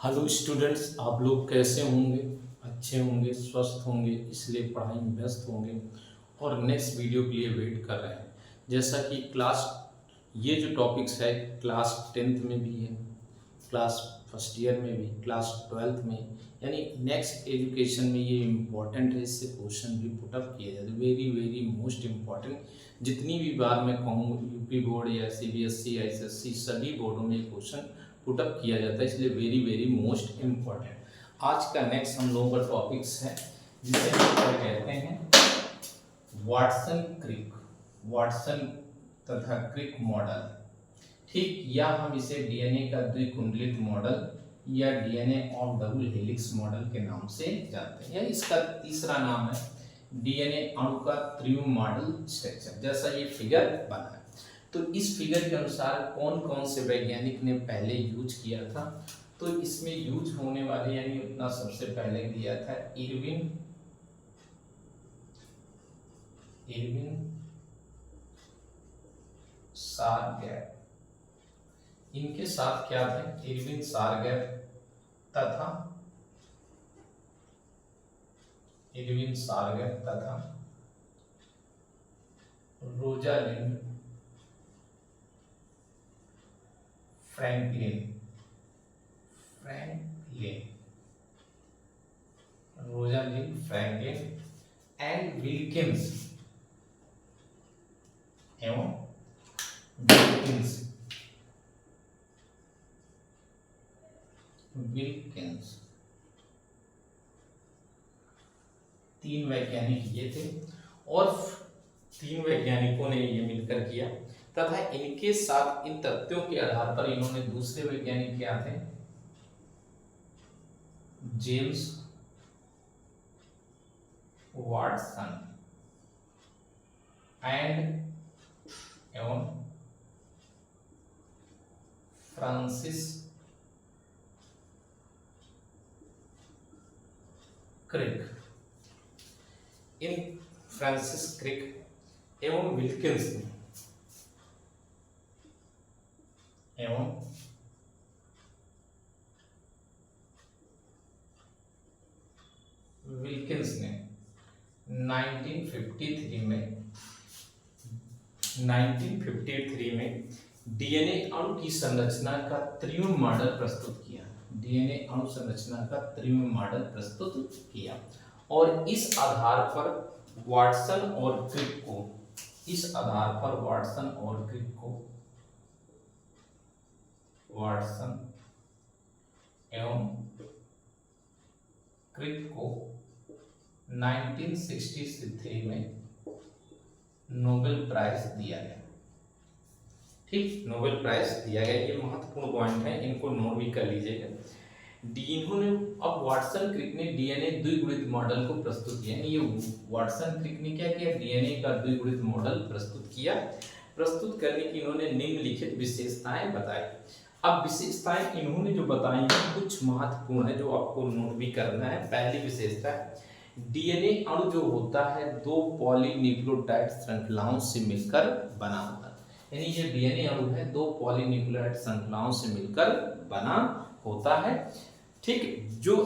Hello students, आप लोग कैसे होंगे? अच्छे होंगे, स्वस्थ होंगे, इसलिए पढ़ाई में व्यस्त होंगे और नेक्स्ट वीडियो के लिए वेट कर रहे हैं। जैसा कि ये जो टॉपिक्स है क्लास 10th में भी है, क्लास फर्स्ट ईयर में भी, क्लास 12th में, यानी नेक्स्ट एजुकेशन में ये इम्पॉर्टेंट है। इससे क्वेश्चन भी पुटअप किए जाते हैं, वेरी वेरी मोस्ट इम्पॉर्टेंट। जितनी भी बार मैं कहूँ यूपी बोर्ड या सीबीएसई आईसीएसई सभी बोर्डों में क्वेश्चन पुटअप किया जाता है, इसलिए वेरी वेरी मोस्ट इम्पॉर्टेंट। आज का नेक्स्ट हम लोगों का टॉपिक्स है जिसे हम क्या कहते हैं, वाटसन क्रिक, वाटसन तथा क्रिक मॉडल। ठीक, या हम इसे डीएनए का द्विकुंडलित मॉडल या DNA of double helix model के नाम से जानते हैं, या इसका तीसरा नाम है डीएनए अणु का त्रिविम मॉडल स्ट्रक्चर। जैसा ये फिगर बना है, तो इस फिगर के अनुसार कौन कौन से वैज्ञानिक ने पहले यूज किया था, तो इसमें यूज होने वाले यानी अपना सबसे पहले दिया था इरविन सारगैट। इनके साथ क्या थे, इरविन सारगैट तथा Rosalind Franklin Rosalind Franklin and Wilkins एवं विल्किंस तीन वैज्ञानिक ये थे, और तीन वैज्ञानिकों ने ये मिलकर किया, तथा इनके साथ इन तथ्यों के आधार पर इन्होंने दूसरे वैज्ञानिक क्या थे, जेम्स वाटसन एवं फ्रांसिस क्रिक। इन फ्रांसिस क्रिक एवं विल्किंस ने 1953 में डीएनए अणु की संरचना का त्रिविम मॉडल प्रस्तुत किया। डीएनए अणु संरचना का त्रिविम मॉडल प्रस्तुत किया, और इस आधार पर वाटसन और क्रिक को वाटसन एवं क्रिक को 1963 में नोबेल प्राइज दिया गया। ठीक, नोबेल प्राइज दिया गया, ये महत्वपूर्ण पॉइंट है, इनको नोट भी कर लीजिएगा। इन्होंने अब वाटसन क्रिक ने डीएनए द्विगुणित मॉडल को प्रस्तुत किया। ये वाटसन क्रिक ने क्या किया, डीएनए का द्विगुणित मॉडल प्रस्तुत किया। प्रस्तुत करने की इन्होंने निम्नलिखित विशेषताएं बताई। अब विशेषताएं इन्होंने जो बताई हैं कुछ महत्वपूर्ण है, जो आपको नोट भी करना है। पहली विशेषता, डीएनए अणु जो होता है दो पॉलीन्यूक्लियोटाइड श्रृंखलाओं से मिलकर बना होता है, यानी ये डीएनए अणु है दो पॉलीन्यूक्लियोटाइड श्रृंखलाओं से मिलकर बना होता है। ठीक, जो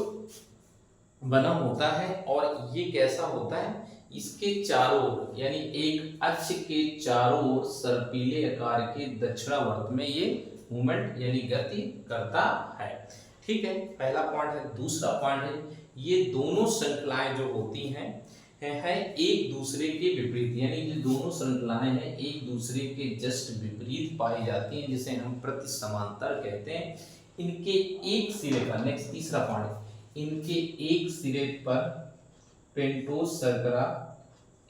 बना होता है, और ये कैसा होता है, इसके चारों ओर यानी एक अक्ष के चारों ओर सर्पिले आकार के दक्षिणावर्त में ये मूवमेंट यानी गति करता है। ठीक है, पहला पॉइंट है। दूसरा पॉइंट है, ये दोनों श्रृंखलाएं जो होती हैं है एक दूसरे के विपरीत, यानी ये दोनों श्रृंखलाएं हैं एक दूसरे के जस्ट विपरीत पाई जाती हैं, जिसे हम प्रति समांतर कहते हैं। इनके एक सिरे पर, नेक्स्ट तीसरा पॉइंट, इनके एक सिरे पर पेंटोज शर्करा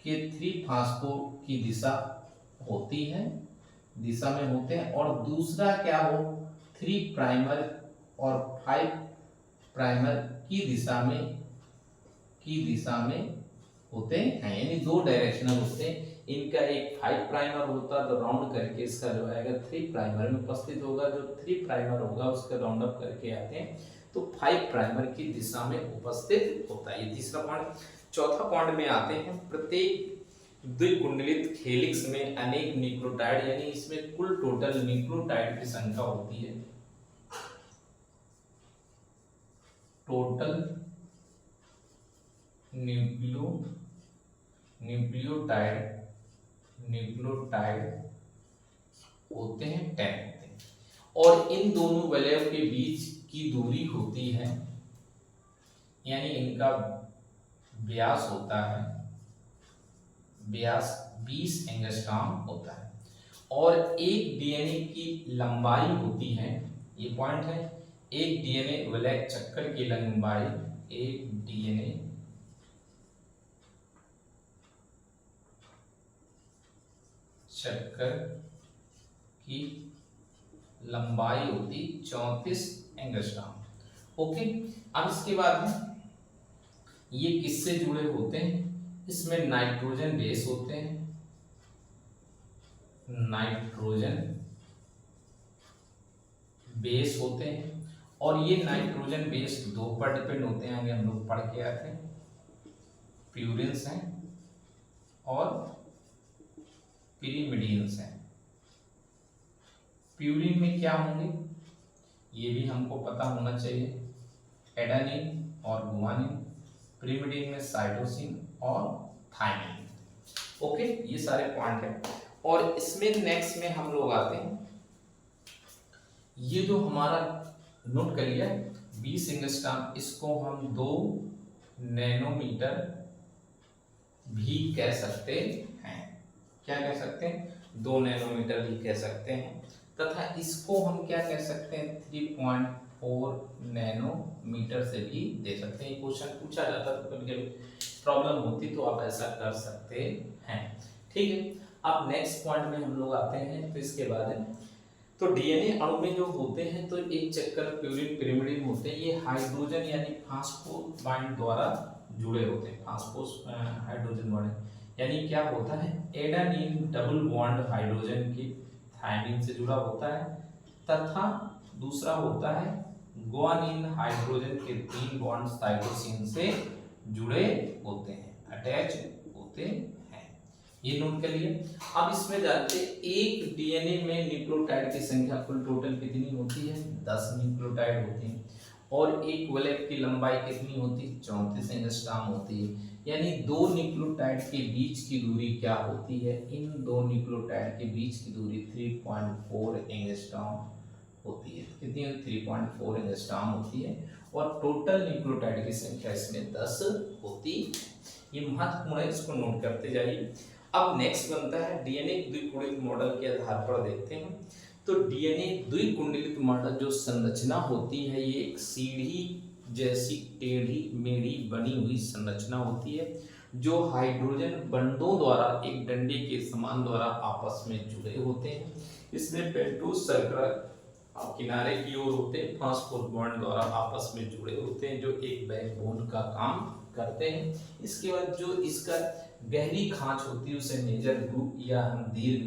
के 3' की दिशा होती है, दिशा में होते हैं, और दूसरा क्या हो, 3' और 5' की दिशा में होते हैं, यानी दो डायरेक्शनल होते हैं। इनका एक 5' होता है तो राउंड करके इसका जो आएगा 3' में उपस्थित होगा, जो 3' होगा उसका राउंड अप करके आते हैं तो 5' की दिशा में उपस्थित होता है। ये तीसरा पॉइंट। चौथा पॉइंट में आते हैं, प्रत्येक द्विकुंडलित हेलिक्स में अनेक न्यूक्लियोटाइड, यानी इसमें कुल टोटल न्यूक्लियोटाइड की संख्या होती है टोटल न्यूक्लियोटाइड होते हैं 10 होते हैं, और इन दोनों वलय के बीच की दूरी होती है, यानी इनका व्यास होता है, व्यास 20 एंगस्ट्रॉम होता है, और एक डीएनए की लंबाई होती है, ये पॉइंट है, एक डीएनए वलय चक्कर की लंबाई, एक डीएनए चक्कर की लंबाई होती 34 एंगस्ट्रॉम। ओके, अब इसके बाद ये किससे जुड़े होते हैं, इसमें नाइट्रोजन बेस होते हैं, नाइट्रोजन बेस होते हैं, और ये नाइट्रोजन बेस दो पर डिपेंड होते हैं, आगे हम लोग पढ़ के आते हैं, प्यूरिन्स हैं और पिरिमिडिन्स हैं। प्यूरिन में क्या होंगे ये भी हमको पता होना चाहिए, एडेनिन और गुआनिन, पिरिमिडिन में साइटोसिन और थाइमिन। ओके, ये सारे पॉइंट हैं, और इसमें नेक्स्ट में हम लोग आते हैं, ये जो हमारा नोट कर लिया 20 एंगस्ट्रॉम, इसको हम 2 नैनोमीटर भी कह सकते हैं, क्या कह सकते हैं, 2 नैनोमीटर भी कह सकते हैं, तथा इसको हम क्या कह सकते हैं, 3.4 नैनोमीटर से भी दे सकते हैं। क्वेश्चन पूछा जाता है तो कभी प्रॉब्लम होती तो आप ऐसा कर सकते हैं। ठीक है, अब नेक्स्ट पॉइंट में हम लोग आते हैं, तो इसके बाद है तो डीएनए अणु में जो होते हैं, तो एक चक्कर प्यूरिन पिरिमिडिन होते हैं, ये हाइड्रोजन यानी फास्फोर बाइंड द्वारा जुड़े होते हैं, फास्फोस हाइड्रोजन बॉन्ड, यानी क्या होता है, एडेनिन डबल बॉन्ड हाइड्रोजन की थाइमिन से जुड़ा होता है, तथा दूसरा होता है गुआनिन हाइड्रोजन के 3 बॉन्ड साइटोसिन से जुड़े होते हैं, अटैच होते हैं, ये नोट कर लिए। अब इसमें जानते हैं एक डीएनए में न्यूक्लियोटाइड की संख्या कुल टोटल कितनी होती है, 10 न्यूक्लियोटाइड होती है, और एक वलय की लंबाई कितनी होती है, 34 एंगस्ट्रॉम होती है, यानी 2 न्यूक्लियोटाइड के बीच की दूरी क्या होती है, इन 2 न्यूक्लियोटाइड के बीच की दूरी 3.4 एंगस्ट्रॉम होती है, कितनी है, 3.4 एंगस्ट्रॉम होती है, और टोटल न्यूक्लियोटाइड की संख्या इसमें 10 होती है। ये महत्वपूर्ण है, इसको नोट करते जाइए। अब नेक्स्ट बनता है डीएनए द्विकुंडलित मॉडल के आधार पर देखते हैं, तो डीएनए द्विकुंडलित मॉडल जो संरचना होती है, ये एक सीढ़ी जैसी टेढ़ी मेढ़ी बनी हुई संरचना होती है, जो हाइड्रोजन बंधों द्वारा एक डंडे के समान द्वारा आपस में जुड़े होते हैं। इसमें पेंटोस सर्कल किनारे की ओर होते हैं, फास्फोर बॉन्ड द्वारा आपस में जुड़े होते हैं, जो एक बैकबोन का काम करते हैं। इसके बाद जो इसका गहरी खांच होती है उसे मेजर ग्रुप या हम दीर्घ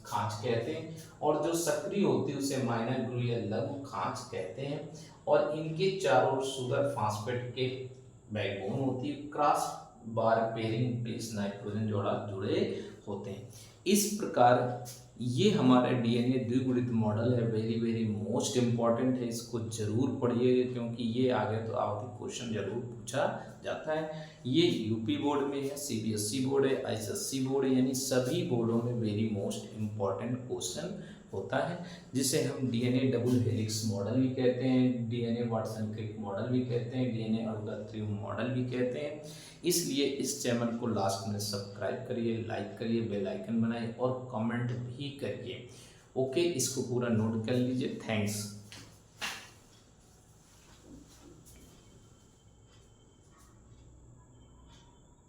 खांच कहते हैं, और जो सक्रिय होती है उसे माइनर ग्रुप या लघु खांच कहते हैं, और इनके चारों ओर शुगर फास्फेट के बैकबोन होती है, cross bar pairing base nitrogen जोड़ा जुड़े होते हैं। इस प्रकार ये हमारा डीएनए द्विगुणित मॉडल है, वेरी मोस्ट इंपॉर्टेंट है, इसको जरूर पढ़िएगा, क्योंकि ये आगे तो आपके क्वेश्चन जरूर पूछा जाता है। ये यूपी बोर्ड में है, सीबीएसई बोर्ड है, आईएसएससी बोर्ड है, यानी सभी बोर्डों में वेरी मोस्ट इंपॉर्टेंट क्वेश्चन होता है, जिसे हम डीएनए डबल हेलिक्स मॉडल भी कहते हैं, डीएनए वाटसन क्रिक मॉडल भी कहते हैं, डीएनए अड़ुगा मॉडल भी कहते हैं। इसलिए इस चैनल को लास्ट में सब्सक्राइब करिए, लाइक करिए, बेल आइकन बनाइए और कमेंट भी करिए। ओके, इसको पूरा नोट कर लीजिए। थैंक्स।